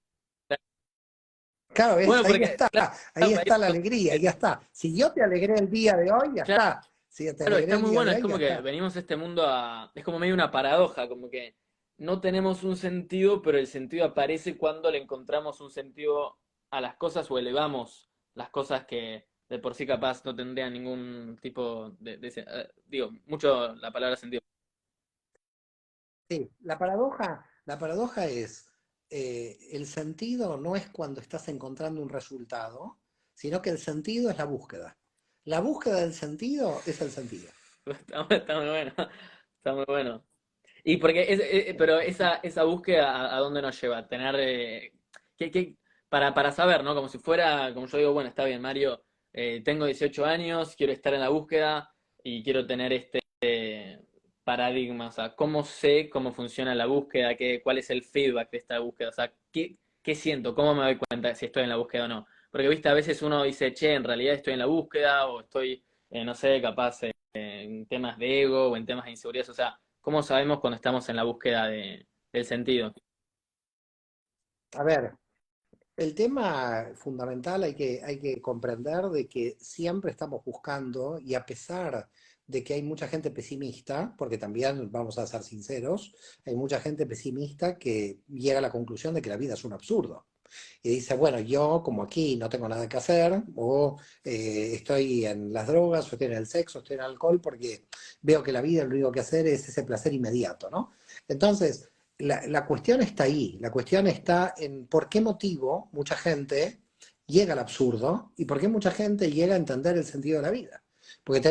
Claro, Bueno, porque, ahí claro, está la alegría, ya está. Si yo te alegré el día de hoy, ya está. Si te claro, alegré está el muy día bueno, de es hoy, ya como que está. venimos a este mundo es como medio una paradoja, como que no tenemos un sentido, pero el sentido aparece cuando le encontramos un sentido a las cosas o elevamos las cosas que de por sí capaz no tendrían ningún tipo digo, mucho la palabra sentido. Sí, la paradoja es, el sentido no es cuando estás encontrando un resultado, sino que el sentido es la búsqueda. La búsqueda del sentido es el sentido. Está muy bueno, está muy bueno. Y porque pero esa búsqueda a dónde nos lleva, tener que, para saber, ¿no? Como si fuera, como yo digo, bueno, está bien, Mario, tengo 18 años, quiero estar en la búsqueda y quiero tener este paradigma, o sea, ¿cómo sé cómo funciona la búsqueda? ¿Cuál es el feedback de esta búsqueda? O sea, ¿qué siento? ¿Cómo me doy cuenta si estoy en la búsqueda o no? Porque, viste, a veces uno dice, che, en realidad estoy en la búsqueda o estoy, no sé, capaz en temas de ego o en temas de inseguridad? O sea, ¿cómo sabemos cuando estamos en la búsqueda del sentido? A ver, el tema fundamental hay que comprender de que siempre estamos buscando, y a pesar de que hay mucha gente pesimista, porque también vamos a ser sinceros, hay mucha gente pesimista que llega a la conclusión de que la vida es un absurdo. Y dice, bueno, yo como aquí no tengo nada que hacer, o estoy en las drogas, o estoy en el sexo, o estoy en el alcohol, porque veo que la vida lo único que hacer es ese placer inmediato, ¿no? Entonces, la cuestión está ahí, la cuestión está en por qué motivo mucha gente llega al absurdo y por qué mucha gente llega a entender el sentido de la vida. Porque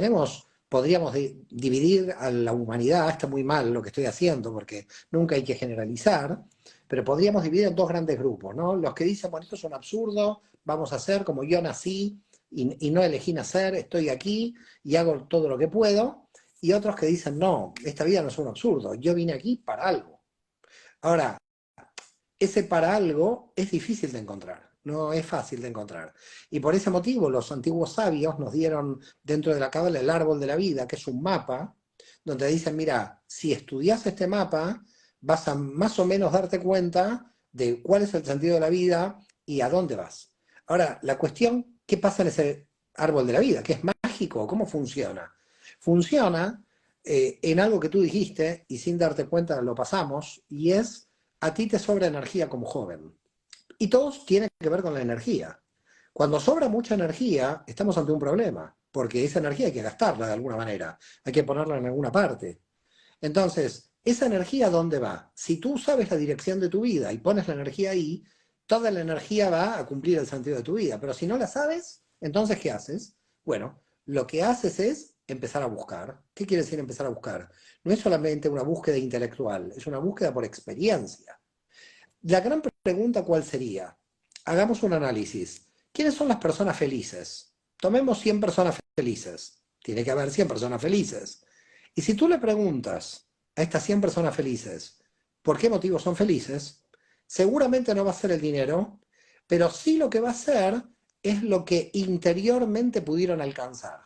podríamos dividir a la humanidad, está muy mal lo que estoy haciendo porque nunca hay que generalizar, pero podríamos dividir en dos grandes grupos, ¿no? Los que dicen, bueno, esto es un absurdo, vamos a hacer como yo nací y no elegí nacer, estoy aquí y hago todo lo que puedo, y otros que dicen, no, esta vida no es un absurdo, yo vine aquí para algo. Ahora, ese para algo es difícil de encontrar, no es fácil de encontrar. Y por ese motivo los antiguos sabios nos dieron dentro de la cábala el árbol de la vida, que es un mapa, donde dicen, mira, si estudias este mapa, vas a más o menos darte cuenta de cuál es el sentido de la vida y a dónde vas. Ahora, la cuestión, ¿qué pasa en ese árbol de la vida? ¿Qué es mágico? ¿Cómo funciona? Funciona en algo que tú dijiste y sin darte cuenta lo pasamos, y es a ti te sobra energía como joven. Y todos tienen que ver con la energía. Cuando sobra mucha energía, estamos ante un problema, porque esa energía hay que gastarla de alguna manera, hay que ponerla en alguna parte. Entonces, ¿esa energía dónde va? Si tú sabes la dirección de tu vida y pones la energía ahí, toda la energía va a cumplir el sentido de tu vida. Pero si no la sabes, entonces, ¿qué haces? Bueno, lo que haces es empezar a buscar. ¿Qué quiere decir empezar a buscar? No es solamente una búsqueda intelectual, es una búsqueda por experiencia. La gran pregunta, ¿cuál sería? Hagamos un análisis. ¿Quiénes son las personas felices? Tomemos 100 personas felices. Tiene que haber 100 personas felices. Y si tú le preguntas a estas 100 personas felices por qué motivos son felices, seguramente no va a ser el dinero, pero sí lo que va a ser es lo que interiormente pudieron alcanzar.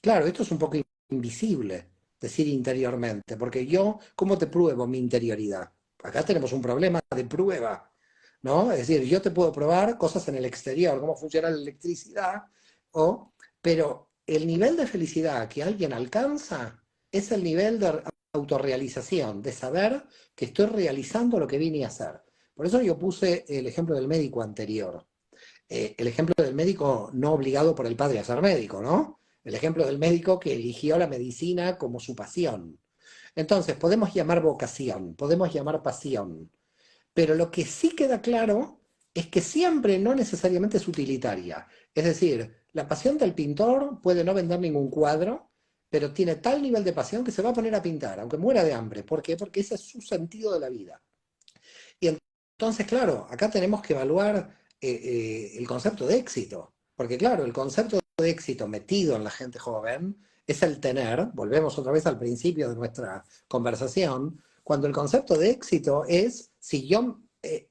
Claro, esto es un poco invisible, decir interiormente, porque yo, ¿cómo te pruebo mi interioridad? Acá tenemos un problema de prueba, ¿no? Es decir, yo te puedo probar cosas en el exterior, cómo funciona la electricidad, pero el nivel de felicidad que alguien alcanza es el nivel de autorrealización, de saber que estoy realizando lo que vine a hacer. Por eso yo puse el ejemplo del médico anterior. El ejemplo del médico no obligado por el padre a ser médico, ¿no? El ejemplo del médico que eligió la medicina como su pasión. Entonces, podemos llamar vocación, podemos llamar pasión, pero lo que sí queda claro es que siempre no necesariamente es utilitaria. Es decir, la pasión del pintor puede no vender ningún cuadro, pero tiene tal nivel de pasión que se va a poner a pintar, aunque muera de hambre. ¿Por qué? Porque ese es su sentido de la vida. Y entonces, claro, acá tenemos que evaluar el concepto de éxito, porque claro, el concepto de éxito metido en la gente joven es el tener, volvemos otra vez al principio de nuestra conversación, cuando el concepto de éxito es si yo,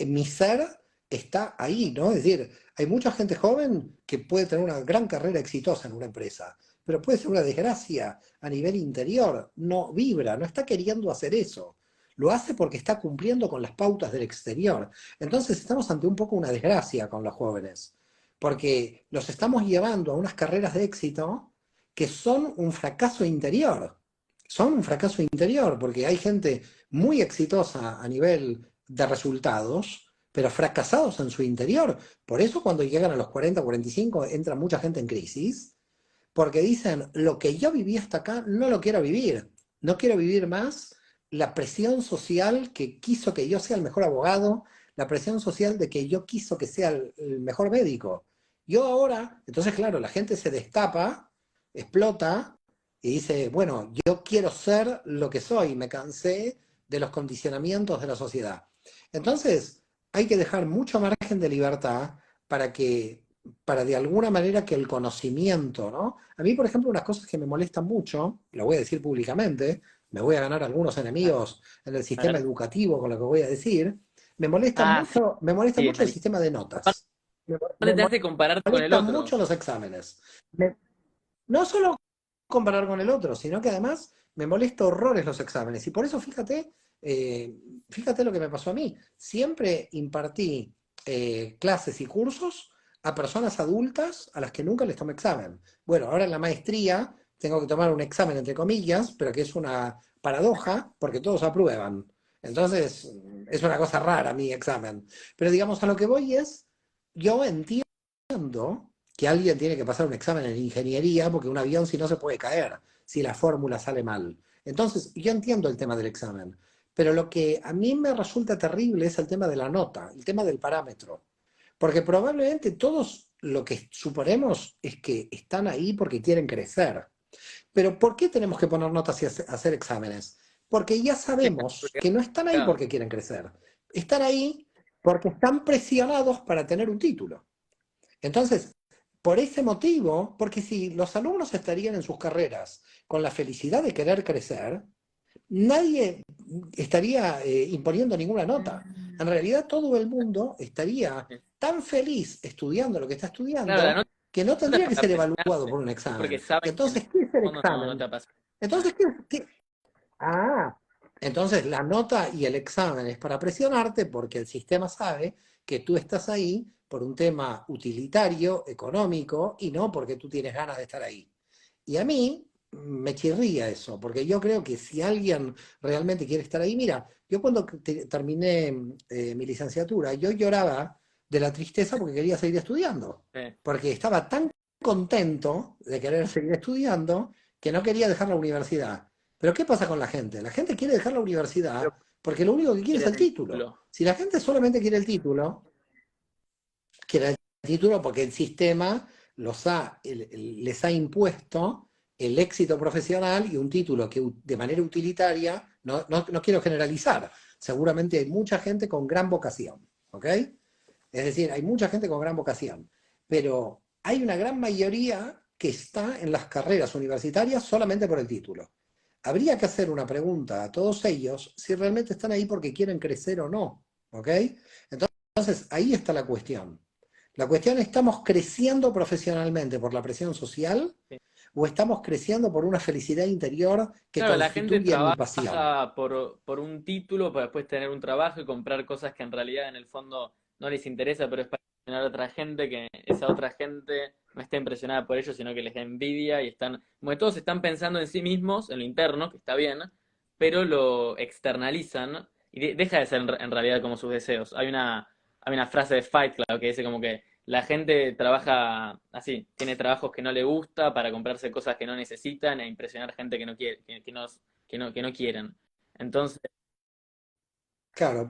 mi ser está ahí, ¿no? Es decir, hay mucha gente joven que puede tener una gran carrera exitosa en una empresa, pero puede ser una desgracia a nivel interior, no vibra, no está queriendo hacer eso, lo hace porque está cumpliendo con las pautas del exterior. Entonces estamos ante un poco una desgracia con los jóvenes, porque los estamos llevando a unas carreras de éxito que son un fracaso interior. Son un fracaso interior, porque hay gente muy exitosa a nivel de resultados, pero fracasados en su interior. Por eso cuando llegan a los 40, 45, entra mucha gente en crisis, porque dicen, lo que yo viví hasta acá no lo quiero vivir, no quiero vivir más la presión social que quiso que yo sea el mejor abogado, la presión social de que yo quiso que sea el mejor médico. Yo ahora, entonces claro, la gente se destapa, explota y dice, bueno, yo quiero ser lo que soy, me cansé de los condicionamientos de la sociedad. Entonces, hay que dejar mucho margen de libertad para que para de alguna manera que el conocimiento, ¿no? A mí, por ejemplo, unas cosas que me molestan mucho, lo voy a decir públicamente, me voy a ganar algunos enemigos en el A sistema ver. educativo con lo que voy a decir, Ah, sí, me molesta sí, mucho el malísimo. sistema de notas. Me, Aparte me te hace compararte con el molestan otro. mucho los exámenes. No solo comparar con el otro, sino que además me molesta horrores los exámenes. Y por eso fíjate lo que me pasó a mí. Siempre impartí clases y cursos a personas adultas a las que nunca les tomé examen. Bueno, ahora en la maestría tengo que tomar un examen entre comillas, pero que es una paradoja porque todos aprueban. Entonces, es una cosa rara mi examen. Pero digamos, a lo que voy es, yo entiendo que alguien tiene que pasar un examen en ingeniería porque un avión si no se puede caer, si la fórmula sale mal. Entonces, yo entiendo el tema del examen, pero lo que a mí me resulta terrible es el tema de la nota, el tema del parámetro. Porque probablemente todos lo que suponemos es que están ahí porque quieren crecer. Pero ¿por qué tenemos que poner notas y hacer exámenes? Porque ya sabemos Porque, que no están ahí claro, porque quieren crecer. Están ahí porque están presionados para tener un título. Entonces, por ese motivo, porque si los alumnos estarían en sus carreras con la felicidad de querer crecer, nadie estaría imponiendo ninguna nota. En realidad todo el mundo estaría tan feliz estudiando lo que está claro, la estudiando nota que no es tendría que para ser evaluado presionarse, por un es porque examen. saben que en el Entonces, ¿qué es el fondo no te examen? apasiona. Entonces, Ah, entonces la nota y el examen es para presionarte porque el sistema sabe que tú estás ahí por un tema utilitario, económico, y no porque tú tienes ganas de estar ahí. Y a mí me chirría eso, porque yo creo que si alguien realmente quiere estar ahí, mira, yo cuando terminé mi licenciatura, yo lloraba de la tristeza porque quería seguir estudiando, Sí. porque estaba tan contento de querer seguir estudiando que no quería dejar la universidad. Pero ¿qué pasa con la gente? La gente quiere dejar la Pero universidad porque lo único que quiere es quieren el el título. título. Si la gente solamente quiere el título porque el sistema les ha impuesto el éxito profesional y un título que de manera utilitaria, no quiero generalizar, seguramente hay mucha gente con gran vocación, ¿ok? Es decir, hay mucha gente con gran vocación, pero hay una gran mayoría que está en las carreras universitarias solamente por el título. Habría que hacer una pregunta a todos ellos si realmente están ahí porque quieren crecer o no, ¿ok? Entonces, ahí está la cuestión. La cuestión es, ¿estamos creciendo profesionalmente por la presión social Sí. o estamos creciendo por una felicidad interior que Claro, la gente constituye mi pasión? trabaja por un título para después tener un trabajo y comprar cosas que en realidad en el fondo no les interesa, pero es para impresionar a otra gente, que esa otra gente no está impresionada por ellos, sino que les da envidia y están, como que todos están pensando en sí mismos, en lo interno, que está bien, pero lo externalizan y deja de ser en realidad como sus deseos. Hay una frase de Fight Club que dice como que la gente trabaja así, tiene trabajos que no le gusta para comprarse cosas que no necesitan e impresionar gente que no quiere, que no quieren. Entonces, Claro,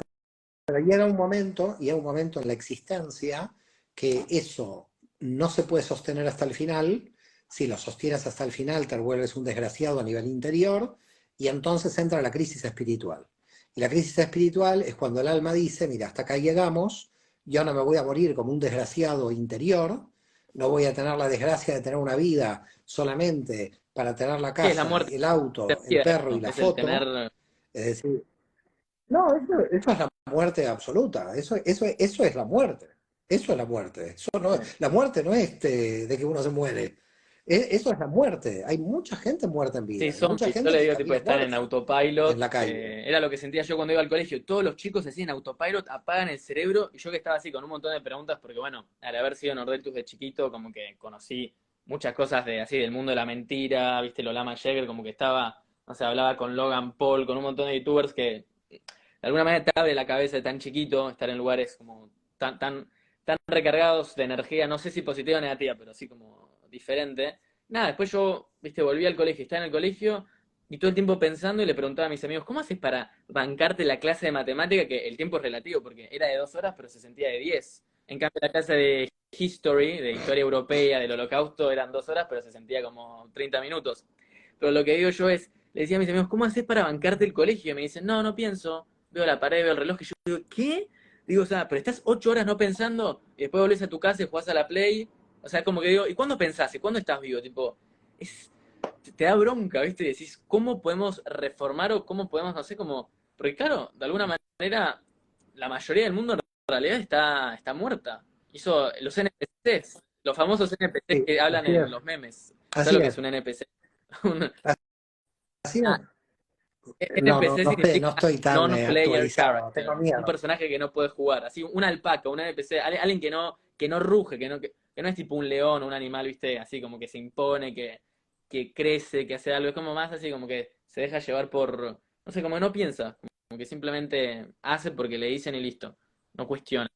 pero llega un momento en la existencia que eso no se puede sostener hasta el final. Si lo sostienes hasta el final, te vuelves un desgraciado a nivel interior y entonces entra la crisis espiritual. Y la crisis espiritual es cuando el alma dice, mira, hasta acá llegamos, yo no me voy a morir como un desgraciado interior, no voy a tener la desgracia de tener una vida solamente para tener la sí, es la casa, muerte el de auto, el vida perro y eso, la es el foto. tener, Es decir, no, eso es la muerte absoluta, eso es la muerte, eso es la muerte, la muerte no es de que uno se muere, eso es la muerte, hay mucha gente muerta en sí, vida, y mucha zombies, yo gente le que digo tipo camina estar en muerta en autopilot, la calle. era lo que sentía yo cuando iba al colegio, todos los chicos así en autopilot apagan el cerebro y yo que estaba así con un montón de preguntas porque bueno, al haber sido Nordeltus de chiquito como que conocí muchas cosas de así del mundo de la mentira, viste Lolama Jäger, como que estaba, no sé, hablaba con Logan Paul, con un montón de youtubers que de alguna manera te abre la cabeza de tan chiquito, estar en lugares como tan recargados de energía, no sé si positiva o negativa, pero así como diferente. Nada, después yo, viste, volví al colegio, estaba en el colegio y todo el tiempo pensando y le preguntaba a mis amigos, ¿cómo haces para bancarte la clase de matemática? Que el tiempo es relativo, porque era de 2 horas, pero se sentía de 10. En cambio, la clase de History, de historia europea, del holocausto, eran 2 horas, pero se sentía como 30 minutos. Pero lo que digo yo es, le decía a mis amigos, ¿cómo haces para bancarte el colegio? Y me dicen, no, no pienso. Veo la pared, veo el reloj, y yo digo, ¿qué? Digo, o sea, pero estás 8 horas no pensando y después volvés a tu casa y jugás a la Play. O sea, como que digo, ¿y cuándo pensás? ¿Y cuándo estás vivo? Tipo, es, te da bronca, ¿viste? Y decís, ¿cómo podemos reformar o cómo podemos, no sé, cómo... Porque claro, de alguna manera, la mayoría del mundo en realidad está muerta. Hizo los NPCs, los famosos NPCs Sí, que hablan así en es, los memes. ¿Sabes así lo que es es. un NPC? Así Ah, no, NPC no sé, significa no estoy tan non-player actualizado, tengo character, un miedo. personaje que no puede jugar, así un alpaca, un NPC, alguien que no ruge, que no es tipo un león o un animal, viste, así como que se impone, que crece, que hace algo, es como más así como que se deja llevar por, no sé, como que no piensa, como que simplemente hace porque le dicen y listo, no cuestiona.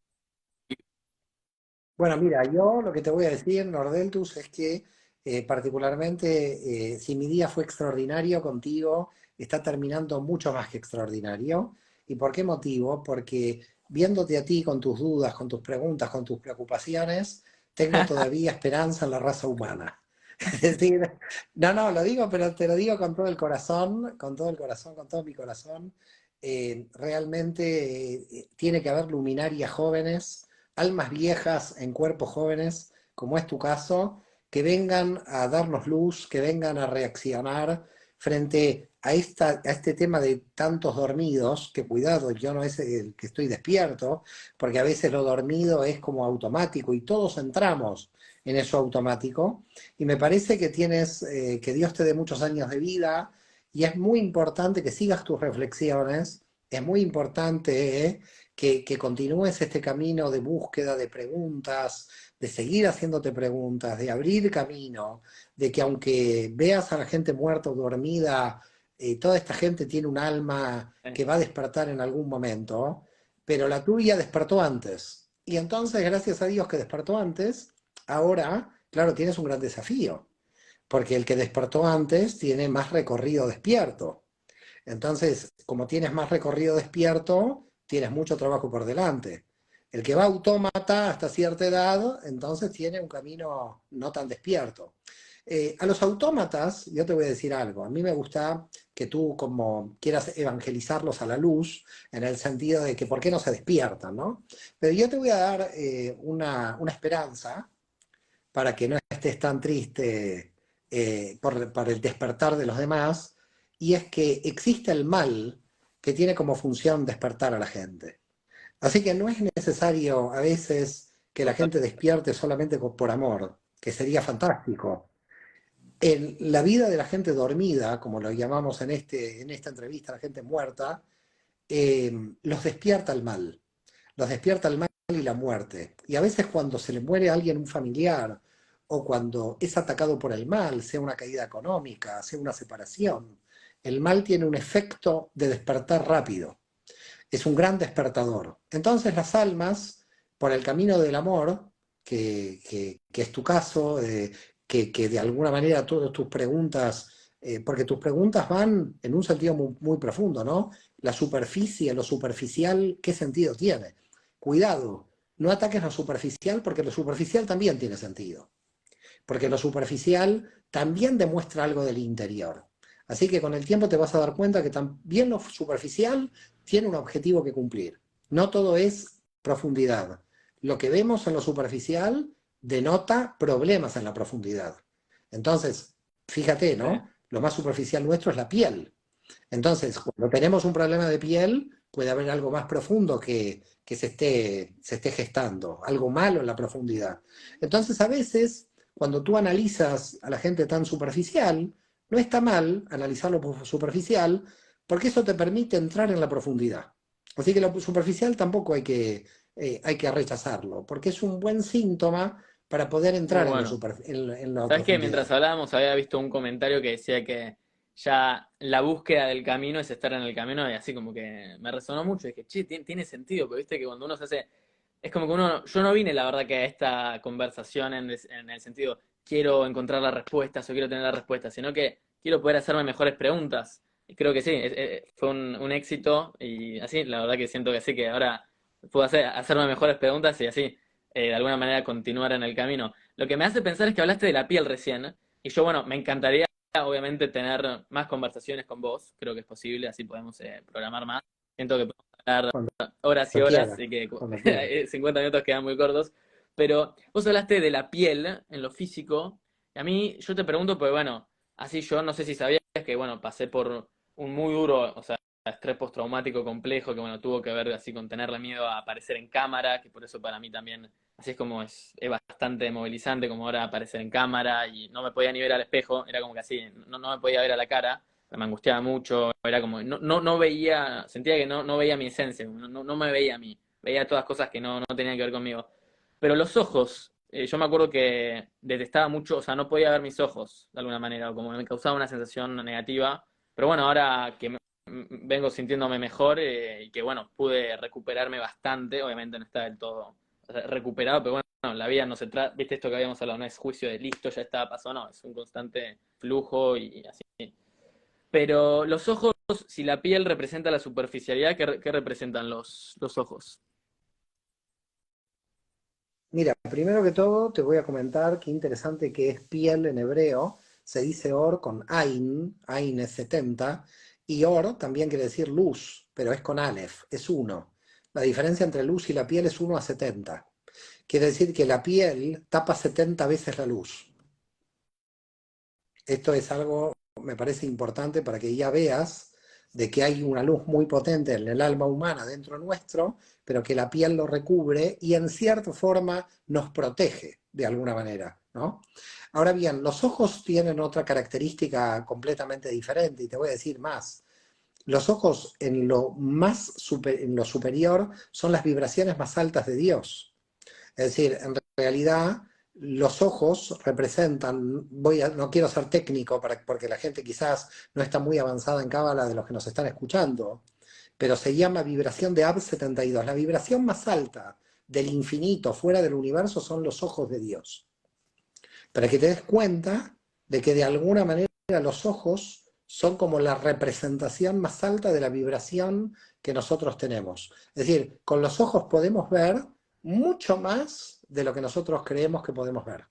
Bueno, mira, yo lo que te voy a decir, Nordeltus, es que particularmente si mi día fue extraordinario contigo, está terminando mucho más que extraordinario. ¿Y por qué motivo? Porque viéndote a ti con tus dudas, con tus preguntas, con tus preocupaciones, tengo todavía esperanza en la raza humana. Es decir, no, lo digo, pero te lo digo con todo el corazón, con todo el corazón, con todo mi corazón. Realmente tiene que haber luminarias jóvenes, almas viejas en cuerpos jóvenes, como es tu caso, que vengan a darnos luz, que vengan a reaccionar frente a este tema de tantos dormidos, que cuidado, yo no es el que estoy despierto, porque a veces lo dormido es como automático y todos entramos en eso automático. Y me parece que tienes, que Dios te dé muchos años de vida y es muy importante que sigas tus reflexiones, es muy importante que continúes este camino de búsqueda de preguntas, de seguir haciéndote preguntas, de abrir camino, de que aunque veas a la gente muerta o dormida, toda esta gente tiene un alma que va a despertar en algún momento, pero la tuya despertó antes. Y entonces, gracias a Dios que despertó antes, ahora, claro, tienes un gran desafío, porque el que despertó antes tiene más recorrido despierto. Entonces, como tienes más recorrido despierto, tienes mucho trabajo por delante. El que va autómata hasta cierta edad, entonces tiene un camino no tan despierto. A los autómatas, yo te voy a decir algo, a mí me gusta que tú como quieras evangelizarlos a la luz, en el sentido de que por qué no se despiertan, ¿no? Pero yo te voy a dar una esperanza para que no estés tan triste por el despertar de los demás, y es que existe el mal que tiene como función despertar a la gente. Así que no es necesario a veces que la gente despierte solamente por amor, que sería fantástico. En la vida de la gente dormida, como lo llamamos en esta entrevista, la gente muerta, los despierta el mal. Los despierta el mal y la muerte. Y a veces cuando se le muere a alguien, un familiar, o cuando es atacado por el mal, sea una caída económica, sea una separación, el mal tiene un efecto de despertar rápido. Es un gran despertador. Entonces las almas, por el camino del amor, que es tu caso, que de alguna manera todas tus preguntas, porque tus preguntas van en un sentido muy profundo, ¿no? La superficie, lo superficial, ¿qué sentido tiene? Cuidado, no ataques lo superficial porque lo superficial también tiene sentido, porque lo superficial también demuestra algo del interior. Así que con el tiempo te vas a dar cuenta que también lo superficial tiene un objetivo que cumplir. No todo es profundidad. Lo que vemos en lo superficial denota problemas en la profundidad. Entonces, fíjate, Sí. ¿no? Lo más superficial nuestro es la piel. Entonces, cuando tenemos un problema de piel, puede haber algo más profundo que se esté gestando, algo malo en la profundidad. Entonces, a veces, cuando tú analizas a la gente tan superficial, no está mal analizarlo por superficial, porque eso te permite entrar en la profundidad. Así que lo superficial tampoco hay que rechazarlo, porque es un buen síntoma para poder Muy entrar bueno. en la ¿Sabes qué? Mientras profundidad. hablábamos había visto un comentario que decía que ya la búsqueda del camino es estar en el camino y así como que me resonó mucho. Dije, che, tiene sentido, porque viste que cuando uno se hace... Es como que uno... Yo no vine, la verdad, que a esta conversación en el sentido, quiero encontrar las respuestas o quiero tener las respuestas, sino que quiero poder hacerme mejores preguntas. Y creo que sí, fue un éxito y así, la verdad que siento que sí, que ahora puedo hacerme mejores preguntas y así, de alguna manera continuar en el camino. Lo que me hace pensar es que hablaste de la piel recién, ¿eh? Y yo, bueno, me encantaría, obviamente, tener más conversaciones con vos. Creo que es posible, así podemos programar más. Siento que podemos hablar Cuando horas y horas quiera, y que cuando quiera. 50 minutos quedan muy cortos. Pero vos hablaste de la piel en lo físico. Y a mí, yo te pregunto, pues bueno, así yo no sé si sabías que, bueno, pasé por un muy duro, o sea, estrés postraumático complejo, que bueno, tuvo que ver así con tenerle miedo a aparecer en cámara, que por eso para mí también, así es como es bastante movilizante como ahora aparecer en cámara y no me podía ni ver al espejo, era como que así, no me podía ver a la cara, me angustiaba mucho, era como, no veía, sentía que no veía mi esencia, no me veía a mí, veía todas cosas que no tenían que ver conmigo. Pero los ojos, yo me acuerdo que detestaba mucho, o sea, no podía ver mis ojos de alguna manera, o como me causaba una sensación negativa. Pero bueno, ahora que vengo sintiéndome mejor y que bueno, pude recuperarme bastante, obviamente no está del todo recuperado, pero bueno, la vida no se trata, viste esto que habíamos hablado, no es juicio de listo, ya está, pasó, no, es un constante flujo y así. Pero los ojos, si la piel representa la superficialidad, ¿qué representan los ojos? Mira, primero que todo te voy a comentar qué interesante que es piel en hebreo. Se dice or con Ain es 70, y or también quiere decir luz, pero es con Aleph, es uno. La diferencia entre luz y la piel es 1 a 70. Quiere decir que la piel tapa 70 veces la luz. Esto es algo, me parece importante para que ya veas de que hay una luz muy potente en el alma humana dentro nuestro, pero que la piel lo recubre y en cierta forma nos protege de alguna manera, ¿no? Ahora bien, los ojos tienen otra característica completamente diferente y te voy a decir más. Los ojos en lo superior son las vibraciones más altas de Dios. Es decir, en realidad los ojos representan, no quiero ser técnico porque la gente quizás no está muy avanzada en cábala de los que nos están escuchando, pero se llama vibración de AB 72. La vibración más alta del infinito fuera del universo son los ojos de Dios. Para que te des cuenta de que de alguna manera los ojos son como la representación más alta de la vibración que nosotros tenemos. Es decir, con los ojos podemos ver mucho más de lo que nosotros creemos que podemos ver.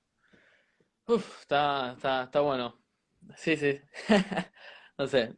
Uf, está bueno. Sí, sí. No sé.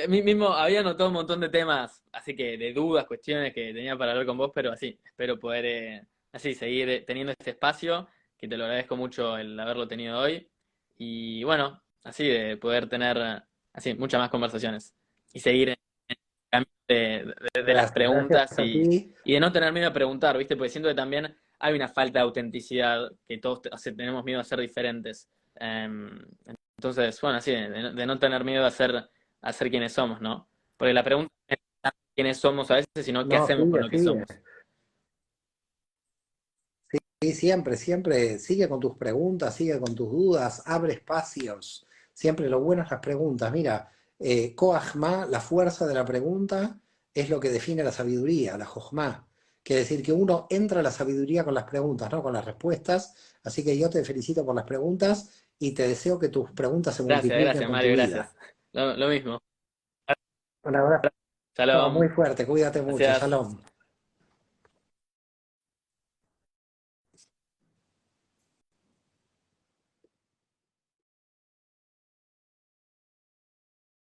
Mí mismo había anotado un montón de temas, así que de dudas, cuestiones que tenía para hablar con vos, pero así, espero poder así seguir teniendo este espacio, que te lo agradezco mucho el haberlo tenido hoy. Y bueno, así de poder tener así muchas más conversaciones y seguir en el camino de las Gracias preguntas a ti. y de no tener miedo a preguntar, ¿viste? Porque siento que también hay una falta de autenticidad, que todos o sea, tenemos miedo a ser diferentes. Entonces, bueno, sí, de no tener miedo a ser quienes somos, ¿no? Porque la pregunta no es tanto quiénes somos a veces, sino qué No, hacemos con sigue, lo que sigue. somos. Sí, siempre, siempre sigue con tus preguntas, sigue con tus dudas, abre espacios. Siempre lo bueno es las preguntas. Mira, Koachma, la fuerza de la pregunta, es lo que define la sabiduría, la Jochma. Quiere decir que uno entra a la sabiduría con las preguntas, no con las respuestas. Así que yo te felicito por las preguntas y te deseo que tus preguntas se multipliquen Gracias, con tu Mario, vida. gracias. Lo mismo. Un abrazo Shalom. muy fuerte, cuídate mucho, Gracias. shalom.